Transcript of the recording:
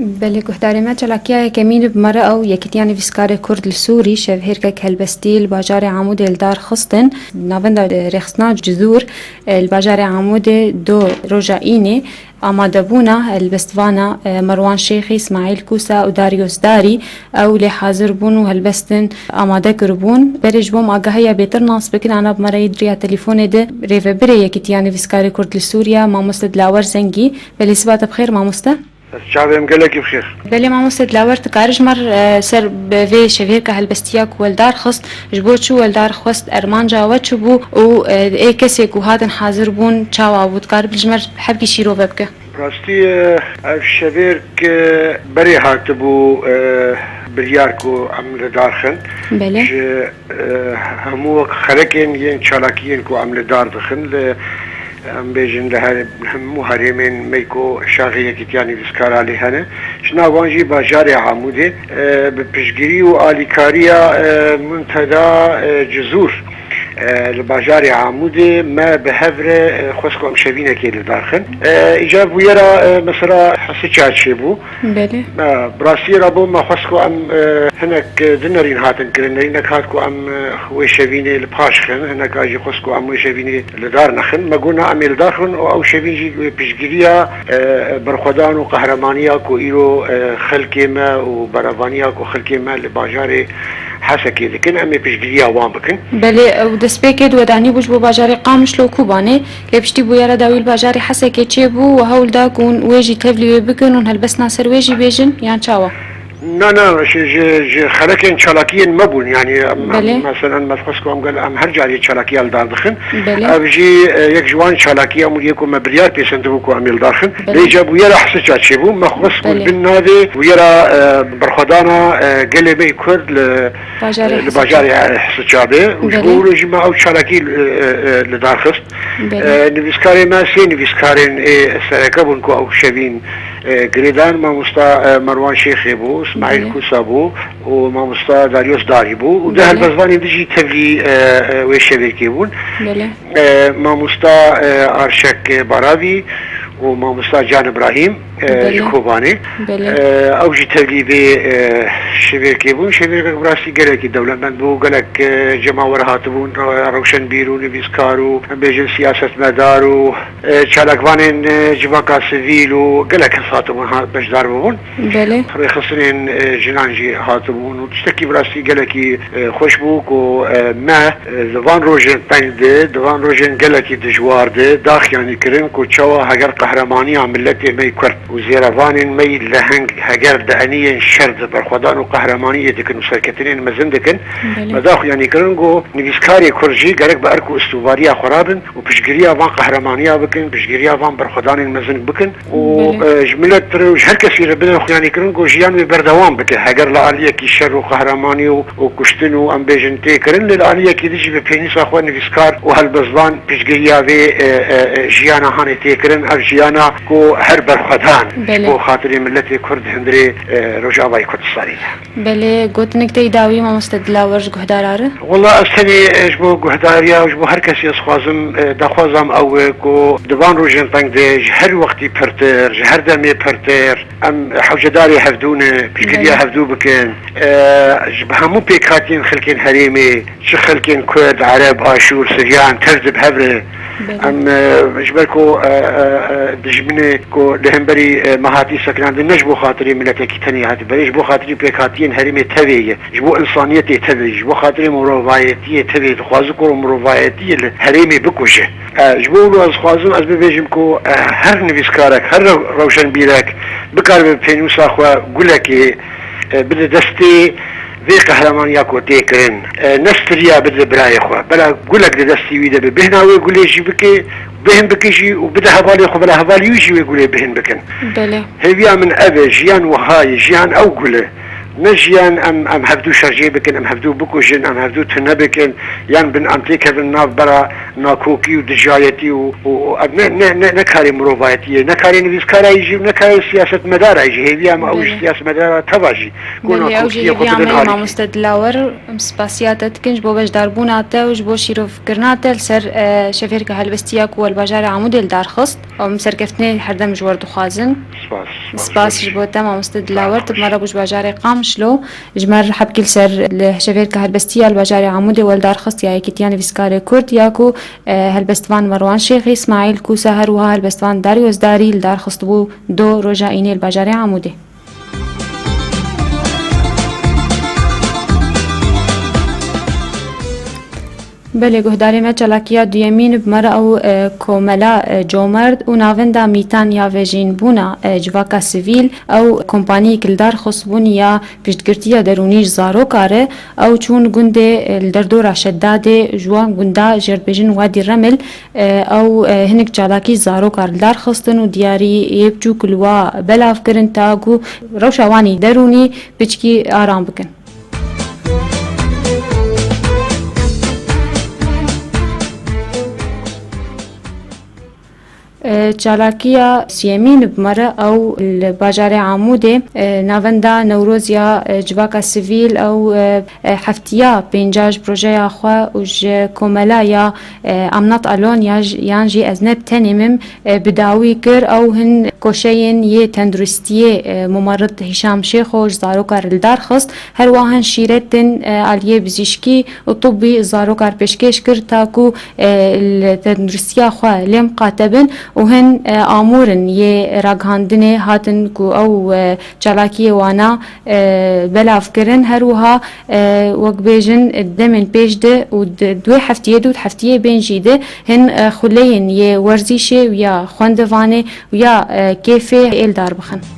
بله گهداری ما چلاکیه کمین بمره او یکیتیانی ویسکار کرد لسوری شبهر که کلبستیل باجار عمود الدار خستن نابند رخصنا جذور الباجار عمود دو رجائینه آماده بونا البستوانا مروان شیخی اسماعیل کوسا و داریوس داری او لی حاضر بون و هلبستن آماده کربون برج بوم آگاهی بیتر ناس بکن انا بمره دریا تلفون ده ریو بره یکیتیانی ویسکار کرد لسوریا ماموسته دلاور زنگی بلی سبات بخیر ماموسته شعبهم قالك بخير. بله ماموسته دلاور تکارج مر سر به شویر که هلبستیاک ولدار خست جبوت شو ولدار خست ارمان جاوت شو بو و ای کسی که هادن حاضر بون چاوا بود کار بلجمر حبکی شیرو ببکه. راستی الشویر که بری هاتبو بریارکو عمل دارخن. بله. همو خلکن ین چالاکین کو عمل دار دخن ل ام بیجن له همو هرمین میکو شاغیه کتیانی ویسکار علی هنه شنا وانجی باجار عموده بپشگیری و آلیکاریا منتدا جزور الباجار عموده ما بهفر خسكم شبينه كيل داخل اجاب ويرا مثلا حسي تشابو بله براسي رابو ما خسكو ام هناك دنرين هاتن كرن هناك هاتكو ام خوي شبينه الباشخن هناك اجي خسكو ام شبينه لدار نخن ما قلنا ام الداخل او شبينجي بشجريا برخدان وقهرمانيه كو ايرو خلكيما وبرافانيا كو خلكيما الباجار حسكي لكن امي بشجريا وان بكن بله و دسپیکد و دانی بوش بو باجاری قامش لو کوبانه لبشتی بو یارا داویل باجاری حسکه چه بو و هول دا کون ویجی تفلی بکنون هل بس ناصر ویجی بیجن یان چاوا لا خلكين شلاكين مبون يعني مثلا ما تخصكم قال ام هرجالي شلاكيه الدار دخن ابجي يك جوان شلاكيه موليكو مبريات بيسندوكو اميل دارخن يجابو يرا حسجات شيبو ما خص بالنادي ويرا برخدانا قلبي كرد لباجاري حسجابه وجبولو جما او شلاكي لدارخست نفسكاري ما سي نفسكارين سركبون كو او شبين قريدان ما مستا مروان شيخ بو اسماعيل كوسا بو وما مستا داريوس داري بو وده البزباني ديجي تبلي ويشبكي بون ما مستا ارشك براوي وما مستا جان ابراهيم الكوباني او جي تبلي بي شبكي بون شبكي براسي قالك الدولة من بو قالك جماعة ورهاتبون روشن بيرو نبيسكارو بيجن سياسة مدارو شالكوانين جباكا سيفيلو قالك هاتبون باش داربون بله خصنين جنانجي هاتبون وتشتكي براسي قالك خوشبوك وما دوان روجن بند دوان روجن قالك دجوار داخ يعني كرن كو تشوا هاجر قهرمانية ملتي مي كرت وزيرفان مي لهنج هاجر دانيا شرد برخدان وقهرمانية دكن وسركتين مزندكن مداخ يعني كرنجو نجسكاري كرجي قالك باركو استوباريا خرابن وبشجريا فان قهرمانية بكن بشجريا فان برخدان مزند بكن وجملة تروج هالكسي ربنا يعني كرنجو جيان بردوام بكن هاجر لعالية كي شر وقهرماني وكشتن وام بيجن تكرن للعالية كي تجي ببينيس اخوان نجسكار وهالبزبان بشجريا في جيانا هاني تكرن او جيانا كو هر برخدان بو خاطري ملتي كرد هندري رجاوي كرد صاري بله قلت نكتي داوي ما مستدلاورج قهداراره والله استني جبو قهداريا وجبو هر كسي اسخوازم دخوازم او كو دبان روجن طنق دي هر وقتي برتر هر دمي برتر ام حوجداري هفدونه بشكليا هفدو بكن همو بيكاتين خلكين هريمي شو خلكين كرد عرب اشور سريان ترزب هبره ام جبركو دجمنه كو لهمبري مهاتي سكنان نجبو خاطري ملتك تاني هات بريش بو خاطري بيكاتين هرمي تبي جبو انسانيتي تبي جبو خاطري مروفايتي تبي خوازكو مروفايتي هرمي بكوجه جبو لو از خوازم از بيجم كو هر نفسكارك هر روشن بيرك بكار بينوس اخوا قولك بده دستي ذي قهرمان ياكو تيكرن نستريا بده براي خو بلا قولك دستي ويده بهنا ويقول يجي بكي بهن بكيشي وبده هبالي خو بلا هبالي يجي ويقول بهن بكن بله هي من ابي جيان وهاي جيان او قوله نجيان ام هبدو شرجي بكن ام هبدو بكوجن ام هبدو تنبكن يان بن امتيك بالناف برا ناکۆکی و دژایەتی و نەکاری مرۆڤایەتیە نەکاری نویسکارایژی و نەکاری سیاست مەدارایژی هێوی ئەم ئەو سیاست مەدارە تەواژی مامۆستا دلاوەر سپاسیاتە تکنج بۆ بەشداربووناتە وش بۆ شیرۆڤکردناتە لەسەر شەفێرکە هەلبەستیاک و هەلبەژارە عەموودێ لەدارخست ئەم سەرکەفتنەی هەردەم ji وەردەخوازن سپاسش بۆتە مامۆستا دلاوەر تمەرە بوش باژارێ قامشلۆ ژمەر حەبکیل سەر شەفێرکە هەلبەستیە لەبەژارێ عەموودێ وەلدارخست یا یەکێتیان نویسکارێ کورد یاکو هەلبەستوان مەڕوان شێخی ئیسماعیل کوسە هەروەها هەلبەستوان داریۆزداری لەدارخست بوو دۆ ڕۆژائینێ لەبەژارێ عەموودێ. بله گهداری چالاکیا دیمین بمرا او کوملا جومرد و ناوندا میتان یا وژین بونا جواکا سیویل او کمپانی کلدار خصبون یا پیشتگرتی درونیش زارو کاره او چون گنده لدردور شداد جوان گنده جربجن وادی رمل او هنک چالاکی زارو کار لدار خستن و دیاری یبجو کلوا بلاف کرن تاگو روشوانی درونی بچکی آرام بکن. چالاکیا سیمین بمره او باجار عموده ناوندا نوروز یا جواکا سیویل او هفتیا پنجاج پروژه آخوا وج کوملا یا امنات الان یانجی از نب تنمم بداوی کر او هن کوشین یه تندرستی ممرض هشام شیخ و زاروکار لدار خست هر واهن شیرتن علیه بزیشکی و طبی زاروکار پیشکش کر تاکو تندرستی آخوا لیم قاتبن وهن آمورن يه راگهاندنه هاتن کو او چالاکی وانا بلاف کرن هروها وقت بیجن دمن پیش ده و دو هفتیه بین جیده هن خلین يه ورزیشه ویا خواندوانه ویا کیفه ایل دار بخن.